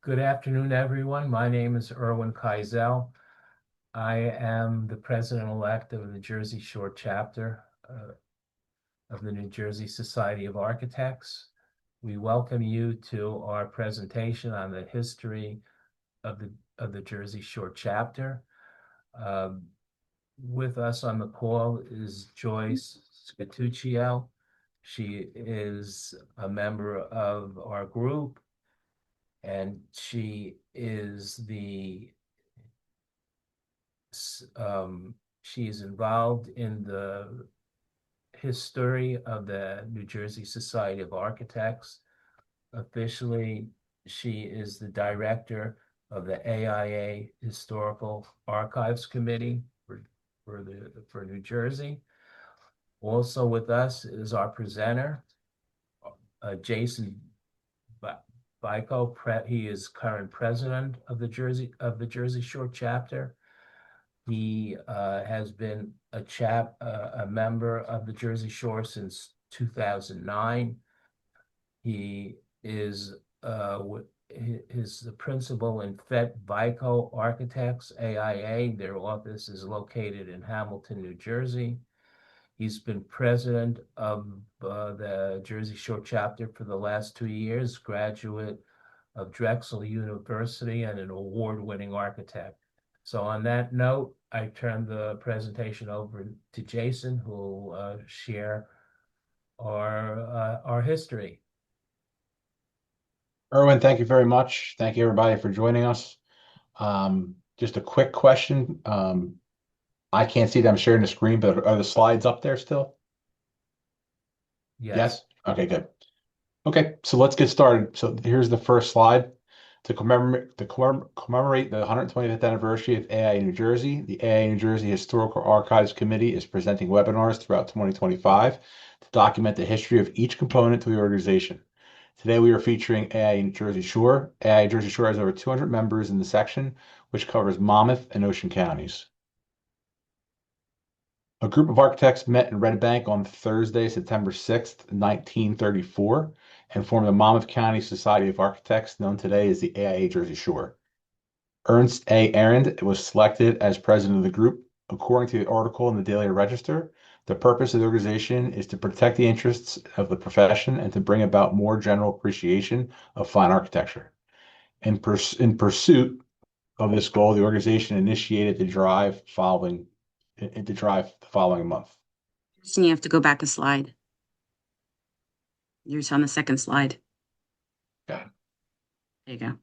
Good afternoon, everyone. My name is Erwin Keisel. I am the president-elect of the Jersey Shore chapter of the New Jersey Society of Architects. We welcome you to our presentation on the history of the Jersey Shore chapter. Um, with us on the call is Joyce Scatuccio. She is a member of our group, and she is she is involved in the history of the New Jersey Society of Architects. Officially, she is the director of the AIA Historical Archives Committee for New Jersey. Also with us is our presenter, Jason Vico. He is current president of the Jersey Shore chapter. He has been a member of the Jersey Shore since 2009. He is the principal in Fet Vico Architects, AIA. Their office is located in Hamilton, New Jersey. He's been president of the Jersey Shore chapter for the last 2 years, graduate of Drexel University, and an award-winning architect. So on that note, I turn the presentation over to Jason, who will share our history. Erwin, thank you very much. Thank you, everybody, for joining us. Just a quick question. I can't see that I'm sharing the screen, but are the slides up there still? Yes. Yes? Okay, good. Okay, so let's get started. So here's the first slide. To commemorate the 125th anniversary of AIA New Jersey, the AIA New Jersey Historical Archives Committee is presenting webinars throughout 2025 to document the history of each component to the organization. Today we are featuring AIA New Jersey Shore. AIA Jersey Shore has over 200 members in the section, which covers Monmouth and Ocean counties. A group of architects met in Red Bank on Thursday, September 6th, 1934, and formed the Monmouth County Society of Architects, known today as the AIA Jersey Shore. Ernst A. Arend was selected as president of the group. According to the article in the Daily Register, the purpose of the organization is to protect the interests of the profession and to bring about more general appreciation of fine architecture. In pursuit of this goal, the organization initiated the drive the following month. So you have to go back a slide. You're on the second slide. Got it. There you go.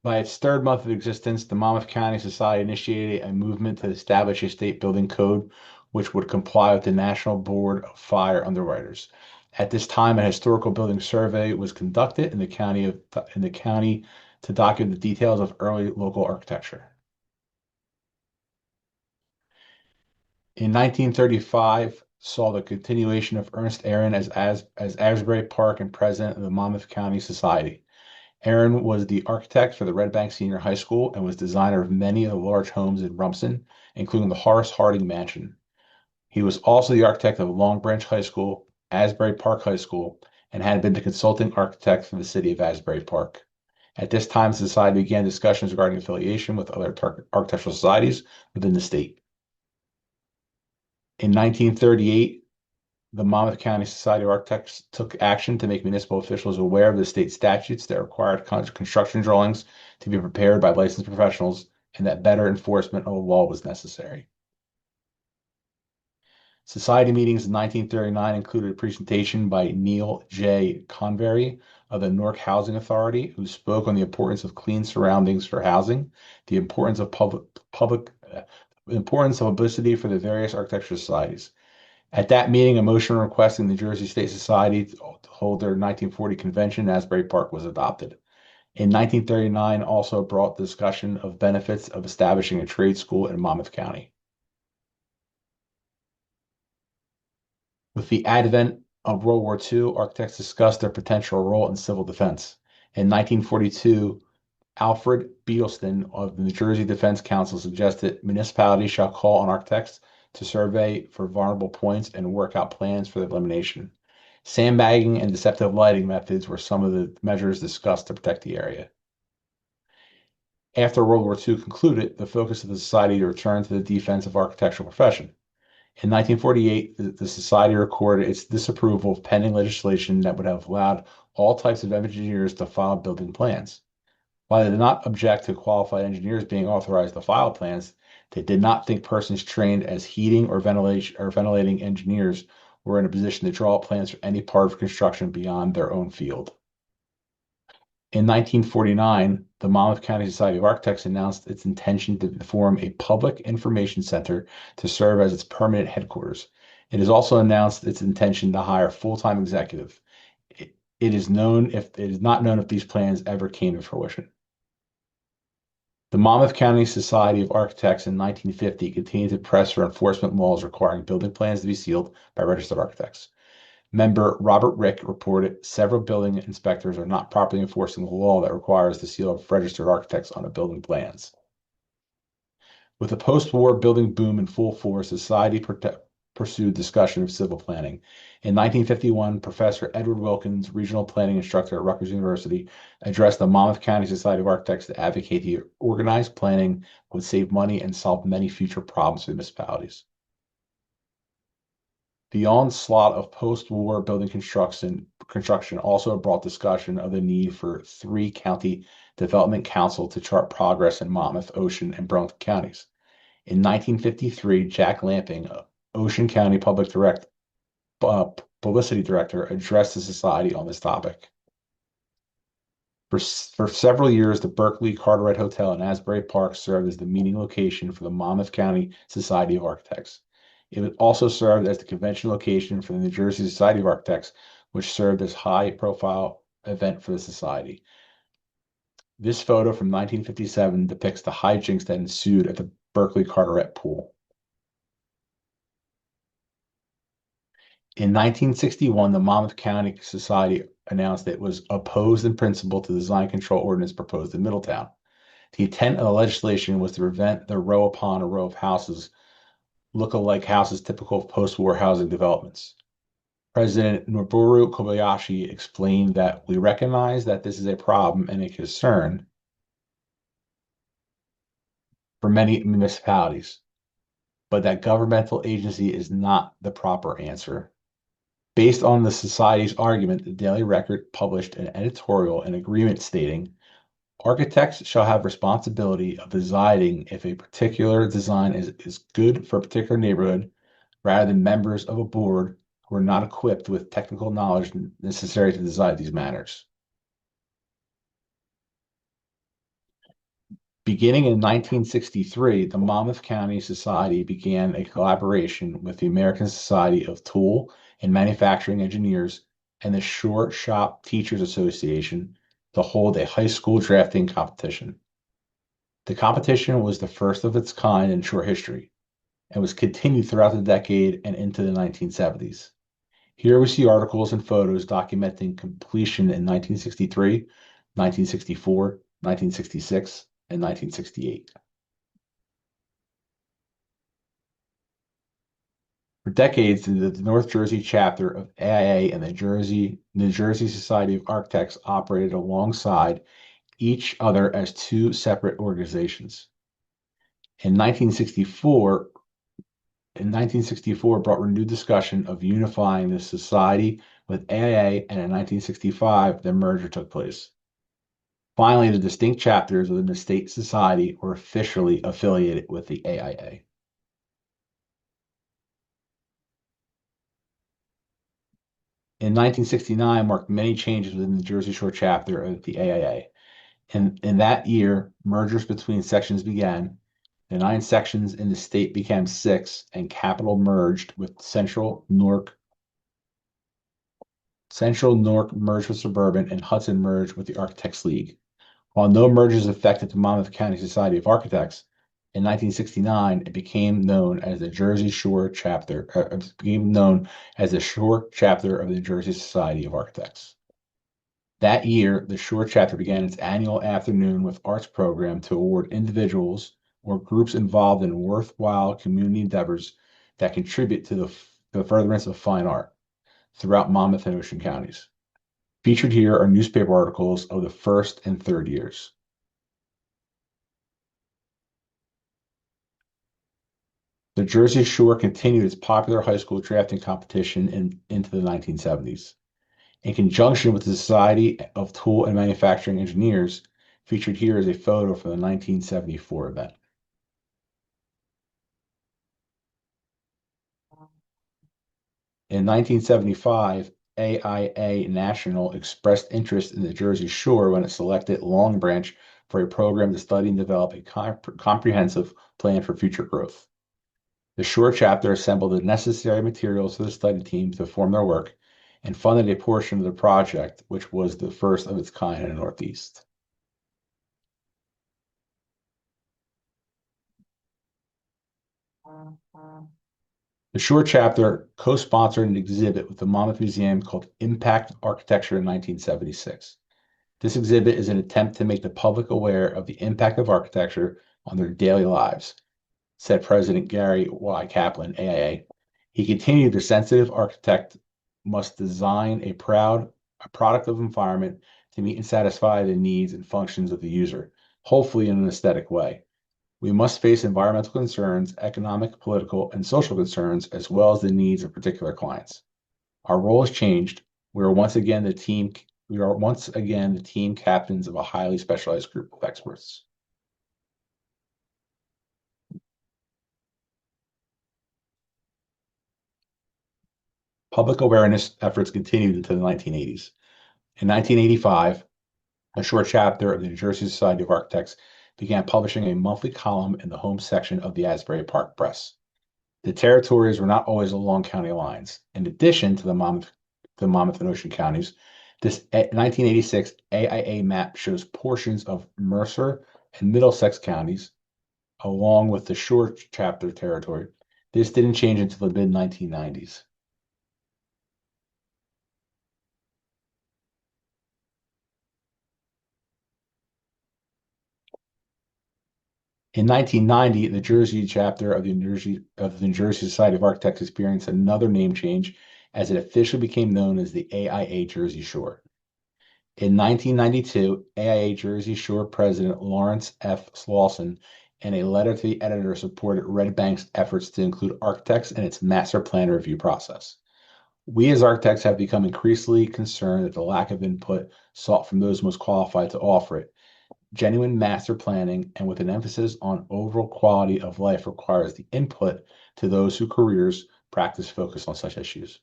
By its third month of existence, the Monmouth County Society initiated a movement to establish a state building code which would comply with the National Board of Fire Underwriters. At this time, a historical building survey was conducted in the county to document the details of early local architecture. In 1935, saw the continuation of Ernst Arend as Asbury Park and president of the Monmouth County Society. Aaron was the architect for the Red Bank Senior High School and was designer of many of the large homes in Rumson, including the Horace Harding Mansion. He was also the architect of Long Branch High School, Asbury Park High School, and had been the consulting architect for the city of Asbury Park. At this time, the society began discussions regarding affiliation with other architectural societies within the state. In 1938, the Monmouth County Society of Architects took action to make municipal officials aware of the state statutes that required construction drawings to be prepared by licensed professionals and that better enforcement of the law was necessary. Society meetings in 1939 included a presentation by Neil J. Convery of the Newark Housing Authority, who spoke on the importance of clean surroundings for housing, the importance of importance of publicity for the various architectural societies. At that meeting, a motion requesting the Jersey State Society to hold their 1940 convention in Asbury Park was adopted. In 1939, also brought the discussion of benefits of establishing a trade school in Monmouth County. With the advent of World War II, architects discussed their potential role in civil defense. In 1942, Alfred Beatleston of the New Jersey Defense Council suggested municipalities shall call on architects to survey for vulnerable points and work out plans for their elimination. Sandbagging and deceptive lighting methods were some of the measures discussed to protect the area. After World War II concluded, the focus of the society returned to the defensive architectural profession. In 1948, the society recorded its disapproval of pending legislation that would have allowed all types of engineers to file building plans. While they did not object to qualified engineers being authorized to file plans, they did not think persons trained as heating or ventilating engineers were in a position to draw up plans for any part of construction beyond their own field. In 1949, the Monmouth County Society of Architects announced its intention to form a public information center to serve as its permanent headquarters. It has also announced its intention to hire a full-time executive. It is not known if these plans ever came to fruition. The Monmouth County Society of Architects in 1950 continued to press for enforcement laws requiring building plans to be sealed by registered architects. Member Robert Rick reported several building inspectors are not properly enforcing the law that requires the seal of registered architects on the building plans. With the post-war building boom in full force, the society pursued discussion of civil planning. In 1951, Professor Edward Wilkins, regional planning instructor at Rutgers University, addressed the Monmouth County Society of Architects to advocate the organized planning would save money and solve many future problems for municipalities. The onslaught of post-war building construction also brought discussion of the need for 3 county development council to chart progress in Monmouth, Ocean, and Burlington counties. In 1953, Jack Lamping, Ocean County Publicity Director, addressed the society on this topic. For several years, the Berkeley Carteret Hotel in Asbury Park served as the meeting location for the Monmouth County Society of Architects. It also served as the convention location for the New Jersey Society of Architects, which served as a high-profile event for the society. This photo from 1957 depicts the hijinks that ensued at the Berkeley Carteret pool. In 1961, the Monmouth County Society announced that it was opposed in principle to the design control ordinance proposed in Middletown. The intent of the legislation was to prevent the row upon a row of houses look-alike houses typical of post-war housing developments. President Noboru Kobayashi explained that we recognize that this is a problem and a concern for many municipalities, but that governmental agency is not the proper answer. Based on the society's argument, the Daily Record published an editorial and agreement stating, architects shall have responsibility of deciding if a particular design is good for a particular neighborhood, rather than members of a board who are not equipped with technical knowledge necessary to decide these matters. Beginning in 1963, the Monmouth County Society began a collaboration with the American Society of Tool and Manufacturing Engineers and the Shore Shop Teachers Association to hold a high school drafting competition. The competition was the first of its kind in shore history and was continued throughout the decade and into the 1970s. Here we see articles and photos documenting completion in 1963, 1964, 1966, and 1968. For decades, the North Jersey chapter of AIA and the New Jersey Society of Architects operated alongside each other as 2 separate organizations. In 1964 brought renewed discussion of unifying the society with AIA, and in 1965, the merger took place. Finally, the distinct chapters within the state society were officially affiliated with the AIA. In 1969 marked many changes within the Jersey Shore chapter of the AIA. In that year, mergers between sections began. The 9 sections in the state became 6, and Capital merged with Central Newark merged with Suburban, and Hudson merged with the Architects League. While no mergers affected the Monmouth County Society of Architects, in 1969 it became known as the Jersey Shore chapter. Became known as the Shore chapter of the Jersey Society of Architects. That year, the Shore chapter began its annual afternoon with arts program to award individuals or groups involved in worthwhile community endeavors that contribute to the furtherance of fine art. throughout Monmouth and Ocean counties. Featured here are newspaper articles of the first and third years. The Jersey Shore continued its popular high school drafting competition into the 1970s. In conjunction with the Society of Tool and Manufacturing Engineers, featured here is a photo from the 1974 event. In 1975, AIA National expressed interest in the Jersey Shore when it selected Long Branch for a program to study and develop a comprehensive plan for future growth. The Shore chapter assembled the necessary materials for the study team to perform their work and funded a portion of the project, which was the first of its kind in the Northeast. The Shore chapter co-sponsored an exhibit with the Monmouth Museum called Impact Architecture in 1976. This exhibit is an attempt to make the public aware of the impact of architecture on their daily lives, said President Gary Y. Kaplan, AIA. He continued, the sensitive architect must design a product of environment to meet and satisfy the needs and functions of the user, hopefully in an aesthetic way. We must face environmental concerns, economic, political, and social concerns, as well as the needs of particular clients. Our role has changed. We are once again the team captains of a highly specialized group of experts. Public awareness efforts continued into the 1980s. In 1985, a Shore chapter of the New Jersey Society of Architects began publishing a monthly column in the home section of the Asbury Park Press. The territories were not always along county lines. In addition to the Monmouth and Ocean counties, this 1986 AIA map shows portions of Mercer and Middlesex counties, along with the Shore chapter territory. This didn't change until the mid-1990s. In 1990, the Jersey chapter of the New Jersey Society of Architects experienced another name change as it officially became known as the AIA Jersey Shore. In 1992, AIA Jersey Shore President Lawrence F. Slauson, in a letter to the editor, supported Red Bank's efforts to include architects in its master plan review process. We as architects have become increasingly concerned at the lack of input sought from those most qualified to offer it. Genuine master planning, and with an emphasis on overall quality of life, requires the input to those whose careers practice focus on such issues.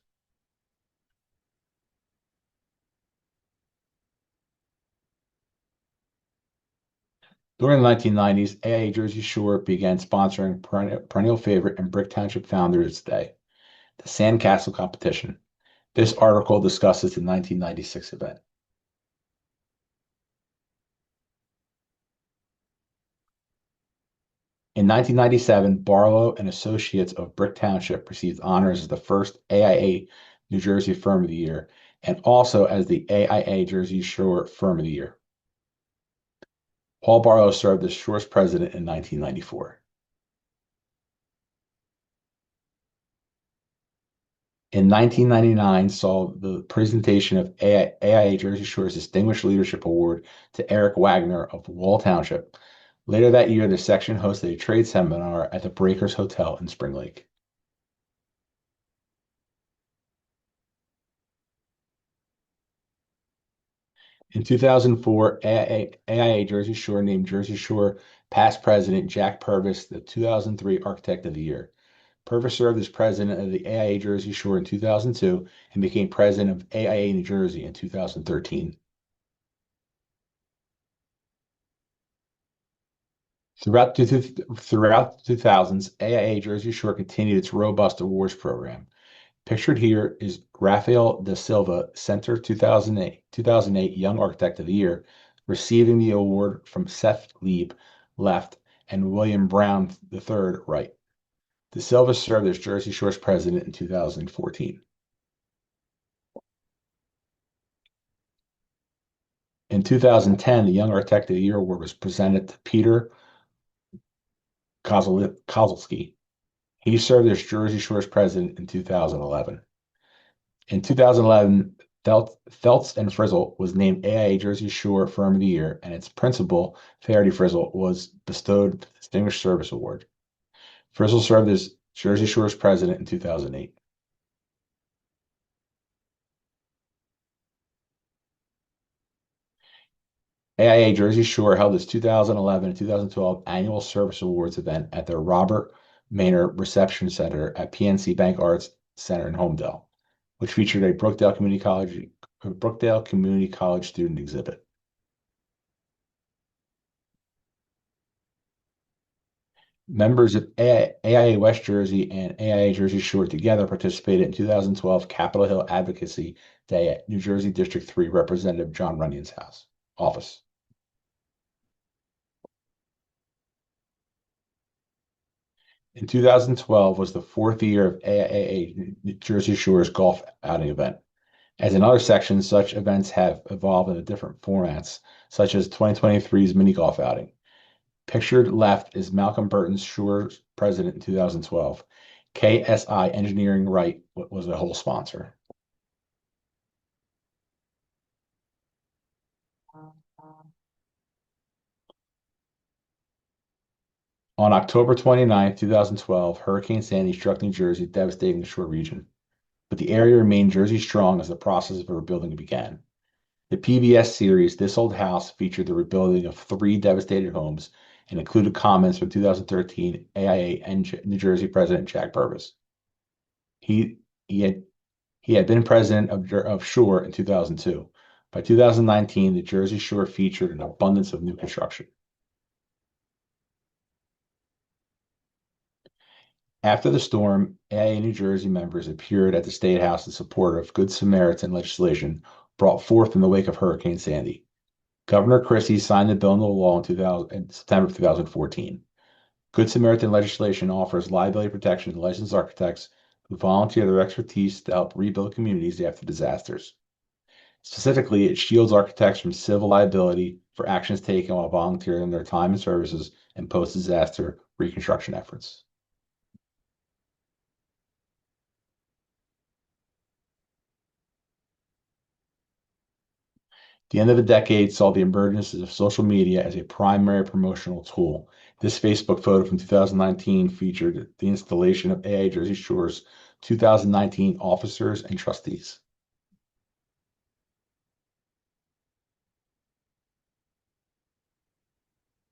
During the 1990s, AIA Jersey Shore began sponsoring perennial favorite and Brick Township founder to this day, the Sandcastle competition. This article discusses the 1996 event. In 1997, Barlow and Associates of Brick Township received honors as the first AIA New Jersey Firm of the Year and also as the AIA Jersey Shore Firm of the Year. Paul Barlow served as Shore's president in 1994. In 1999, saw the presentation of AIA Jersey Shore's Distinguished Leadership Award to Eric Wagner of Wall Township. Later that year, the section hosted a trade seminar at the Breakers Hotel in Spring Lake. In 2004, AIA Jersey Shore named Jersey Shore past president Jack Purvis the 2003 Architect of the Year. Purvis served as president of the AIA Jersey Shore in 2002 and became president of AIA New Jersey in 2013. Throughout the 2000s, AIA Jersey Shore continued its robust awards program. Pictured here is Rafael da Silva, Center 2008 Young Architect of the Year, receiving the award from Seth Lieb, left, and William Brown III, right. Da Silva served as Jersey Shore's president in 2014. In 2010, the Young Architect of the Year award was presented to Peter Kozlowski. He served as Jersey Shore's president in 2011. In 2011, Feltz and Frizzle was named AIA Jersey Shore Firm of the Year, and its principal, Faraday Frizzle, was bestowed the Distinguished Service Award. Frizzle served as Jersey Shore's president in 2008. AIA Jersey Shore held its 2011 and 2012 annual Service Awards event at the Robert Maynard Reception Center at PNC Bank Arts Center in Homedale, which featured a Brookdale Community College student exhibit. Members of AIA West Jersey and AIA Jersey Shore together participated in 2012 Capitol Hill Advocacy Day at New Jersey District 3 Representative John Runyon's office. In 2012 was the fourth year of AIA Jersey Shore's golf outing event. As in other sections, such events have evolved into different formats, such as 2023's mini golf outing. Pictured left is Malcolm Burton's Shore's president in 2012. KSI Engineering Right was the whole sponsor. On October 29, 2012, Hurricane Sandy struck New Jersey, devastating the shore region. But the area remained Jersey strong as the process of rebuilding began. The PBS series This Old House featured the rebuilding of 3 devastated homes and included comments from 2013 AIA New Jersey President Jack Purvis. He had been president of Shore in 2002. By 2019, the Jersey Shore featured an abundance of new construction. After the storm, AIA New Jersey members appeared at the State House in support of Good Samaritan legislation brought forth in the wake of Hurricane Sandy. Governor Christie signed the bill into law in September of 2014. Good Samaritan legislation offers liability protection to licensed architects who volunteer their expertise to help rebuild communities after disasters. Specifically, it shields architects from civil liability for actions taken while volunteering their time and services in post-disaster reconstruction efforts. The end of the decade saw the emergence of social media as a primary promotional tool. This Facebook photo from 2019 featured the installation of AIA Jersey Shore's 2019 officers and trustees.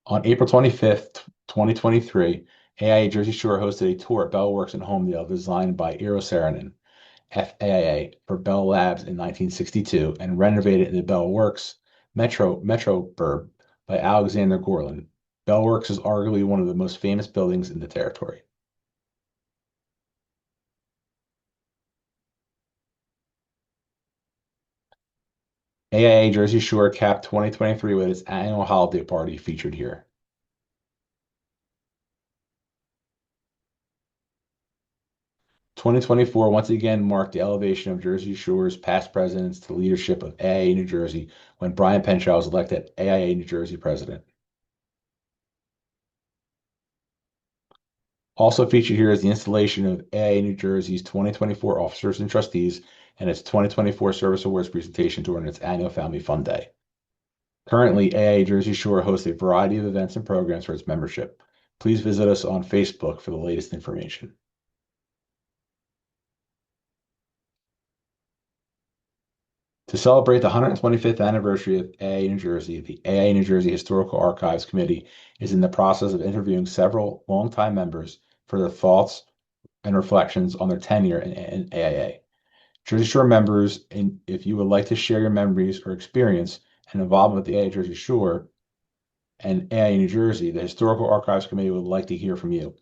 On April 25th, 2023, AIA Jersey Shore hosted a tour at Bell Works in Homedale designed by Eero Saarinen, FAA, for Bell Labs in 1962 and renovated into Bell Works Metroburg by Alexander Gorlin. Bell Works is arguably one of the most famous buildings in the territory. AIA Jersey Shore capped 2023 with its annual holiday party featured here. "2024 once again marked the elevation of Jersey Shore's past presidents to leadership of AIA New Jersey when Brian Penshaw was elected AIA New Jersey president. Also featured here is the installation of AIA New Jersey's 2024 officers and trustees and its 2024 Service Awards presentation during its annual Family Fun Day. Currently, AIA Jersey Shore hosts a variety of events and programs for its membership. Please visit us on Facebook for the latest information. To celebrate the 125th anniversary of AIA New Jersey, the AIA New Jersey Historical Archives Committee is in the process of interviewing several longtime members for their thoughts and reflections on their tenure in AIA. Jersey Shore members, if you would like to share your memories or experience and involvement with the AIA Jersey Shore and AIA New Jersey, the Historical Archives Committee would like to hear from you.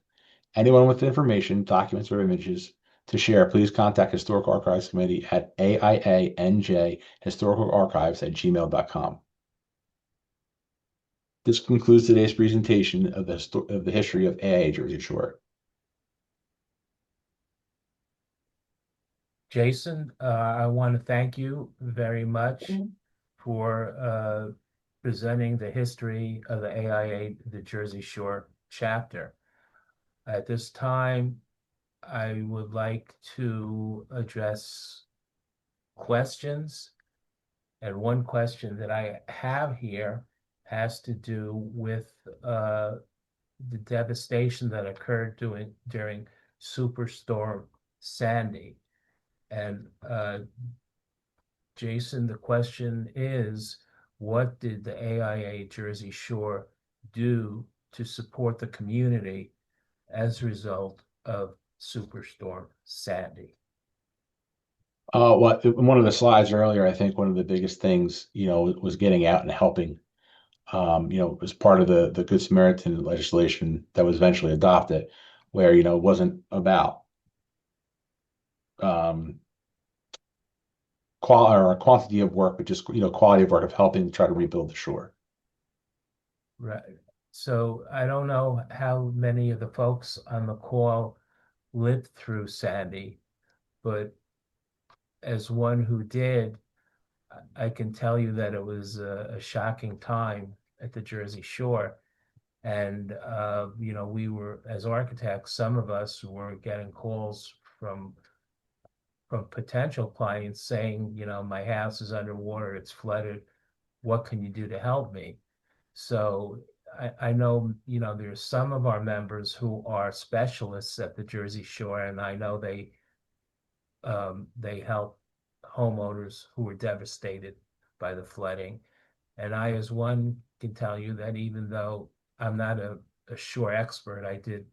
Anyone with information, documents, or images to share, please contact Historical Archives Committee at aianjhistoricalarchives@gmail.com. This concludes today's presentation of the history of AIA Jersey Shore. Jason, I want to thank you very much for presenting the history of the AIA, the Jersey Shore chapter. At this time, I would like to address questions. And one question that I have here has to do with the devastation that occurred during Superstorm Sandy. And Jason, the question is, what did the AIA Jersey Shore do to support the community as a result of Superstorm Sandy? Well, in one of the slides earlier, I think one of the biggest things, was getting out and helping. Was part of the Good Samaritan legislation that was eventually adopted, where, it wasn't about quantity of work, but just, quality of work of helping to try to rebuild the shore. Right. So I don't know how many of the folks on the call lived through Sandy, but as one who did, I can tell you that it was a shocking time at the Jersey Shore. And, we were, as architects, some of us were getting calls from potential clients saying, my house is underwater, it's flooded. What can you do to help me? So I know, there's some of our members who are specialists at the Jersey Shore, and I know they help homeowners who were devastated by the flooding. And I, as one, can tell you that even though I'm not a shore expert, I did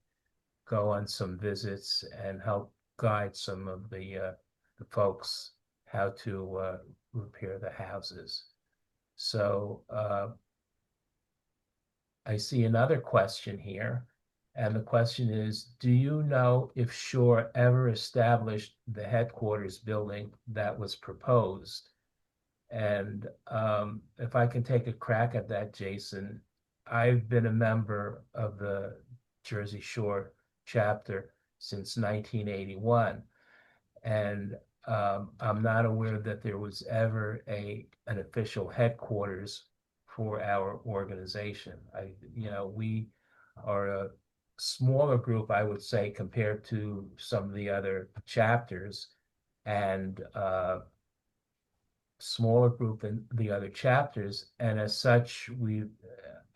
go on some visits and help guide some of the folks how to repair the houses. So I see another question here. And the question is, do you know if Shore ever established the headquarters building that was proposed? And if I can take a crack at that, Jason, I've been a member of the Jersey Shore chapter since 1981. And I'm not aware that there was ever an official headquarters for our organization. We are a smaller group, I would say, compared to some of the other chapters, and smaller group than the other chapters. And as such,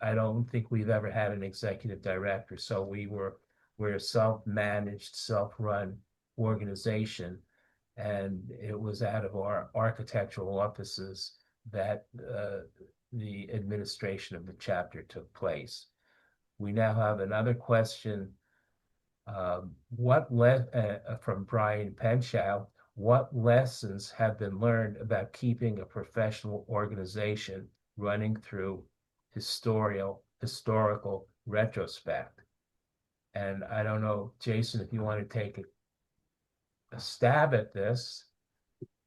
I don't think we've ever had an executive director. So we're a self-managed, self-run organization. And it was out of our architectural offices that the administration of the chapter took place. We now have another question. From Brian Penshow, what lessons have been learned about keeping a professional organization running through historical retrospect? And I don't know, Jason, if you want to take a stab at this.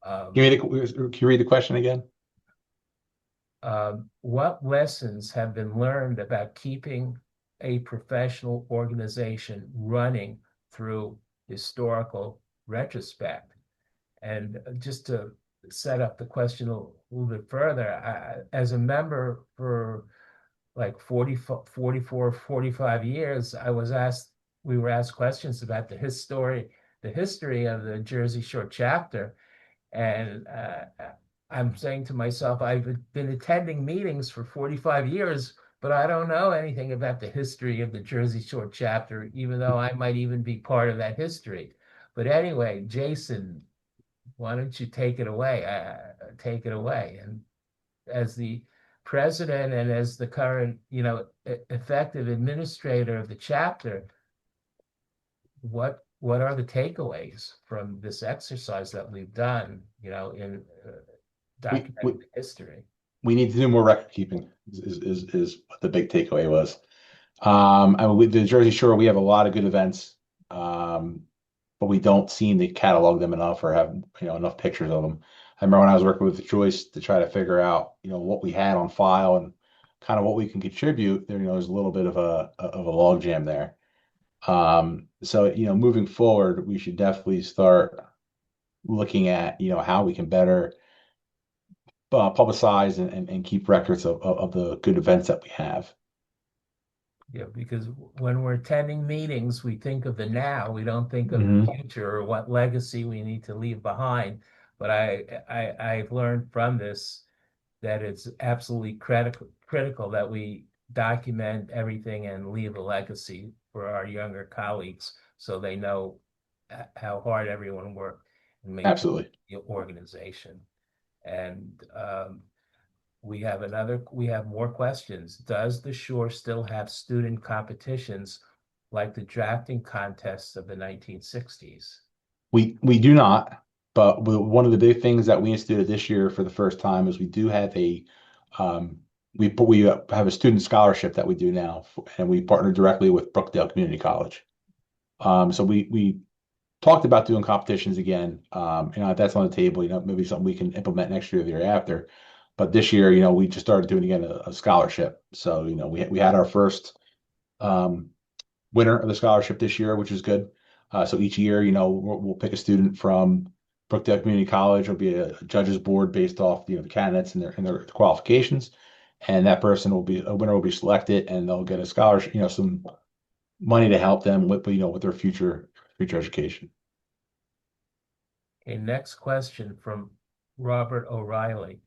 Can you read the question again? What lessons have been learned about keeping a professional organization running through historical retrospect? And just to set up the question a little bit further, as a member for like 44, 45 years, we were asked questions about the history of the Jersey Shore chapter. And I'm saying to myself, I've been attending meetings for 45 years, but I don't know anything about the history of the Jersey Shore chapter, even though I might even be part of that history. But anyway, Jason, why don't you take it away? Take it away. And as the president and as the current, effective administrator of the chapter, what are the takeaways from this exercise that we've done, in documenting history? We need to do more record keeping is what the big takeaway was. With the Jersey Shore, we have a lot of good events, but we don't seem to catalog them enough or have enough pictures of them. I remember when I was working with Joyce to try to figure out what we had on file and kind of what we can contribute. There's a little bit of a log jam there. So moving forward, we should definitely start looking at how we can better publicize and keep records of the good events that we have. Yeah, because when we're attending meetings, we think of the now. We don't think of the future or what legacy we need to leave behind. But I've learned from this that it's absolutely critical that we document everything and leave a legacy for our younger colleagues so they know how hard everyone worked in maintaining Absolutely. the organization. And we have more questions. Does the Shore still have student competitions like the drafting contests of the 1960s? We do not, but one of the big things that we instituted this year for the first time is we do have um, we have a student scholarship that we do now, and we partner directly with Brookdale Community College. So we talked about doing competitions again. That's on the table. Maybe something we can implement next year or the year after. But this year, we just started doing again a scholarship. So we had our first um, winner of the scholarship this year, which is good. So each year, we'll pick a student from Brookdale Community College. It'll be a judges board based off the candidates and their qualifications, and that person a winner will be selected, and they'll get a scholarship, some money to help them with their future education. Okay, next question from Robert O'Reilly.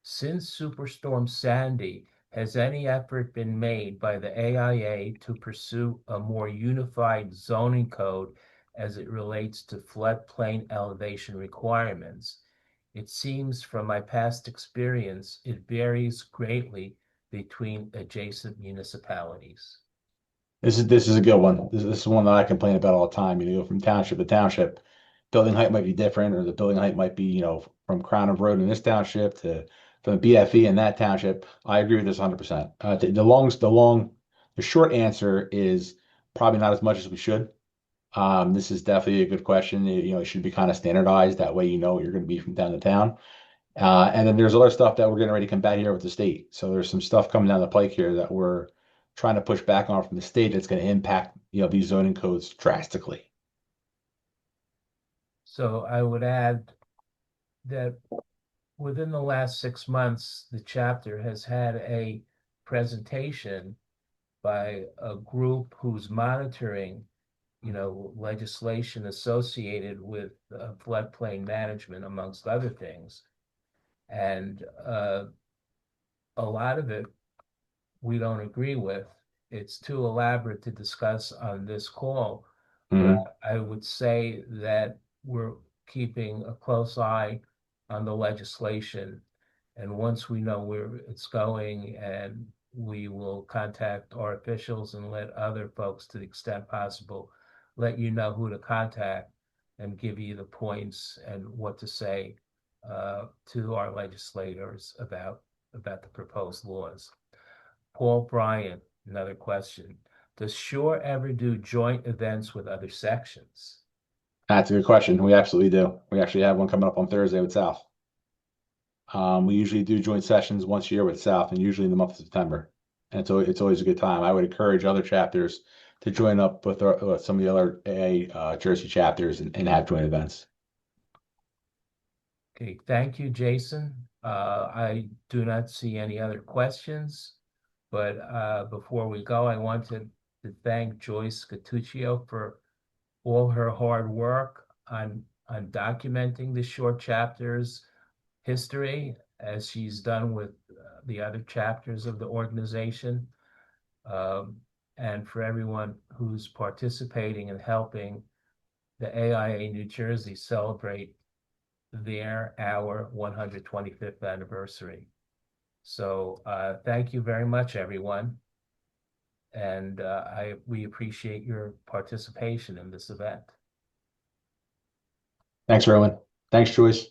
Since Superstorm Sandy, has any effort been made by the AIA to pursue a more unified zoning code as it relates to floodplain elevation requirements? It seems from my past experience, it varies greatly between adjacent municipalities. This is a good one. This is one that I complain about all the time. You go from township to township, building height might be different, or the building height might be, from Crown of Road in this township to from the BFE in that township. I agree with this 100%. The short answer is probably not as much as we should. This is definitely a good question. It should be kind of standardized. That way, what you're going to be from town to town. And then there's other stuff that we're getting ready to come back here with the state. So there's some stuff coming down the pike here that we're trying to push back on from the state that's going to impact, these zoning codes drastically. So I would add that within the last 6 months, the chapter has had a presentation by a group who's monitoring, legislation associated with floodplain management, amongst other things. And a lot of it we don't agree with. It's too elaborate to discuss on this call, but Mhm. I would say that we're keeping a close eye on the legislation. And once we know where it's going, and we will contact our officials and let other folks, to the extent possible, let you know who to contact and give you the points and what to say to our legislators about the proposed laws. Paul Bryant, another question. Does Shore ever do joint events with other sections? That's a good question. We absolutely do. We actually have one coming up on Thursday with South. We usually do joint sessions once a year with South, and usually in the month of September. And it's always a good time. I would encourage other chapters to join up with some of the other AA Jersey chapters and have joint events. Okay, thank you, Jason. I do not see any other questions, but before we go, I wanted to thank Joyce Catuccio for all her hard work on documenting the short chapters history, as she's done with the other chapters of the organization, um, and for everyone who's participating and helping the AIA New Jersey celebrate our 125th anniversary. So thank you very much, everyone. And we appreciate your participation in this event. Thanks, Rowan. Thanks, Joyce.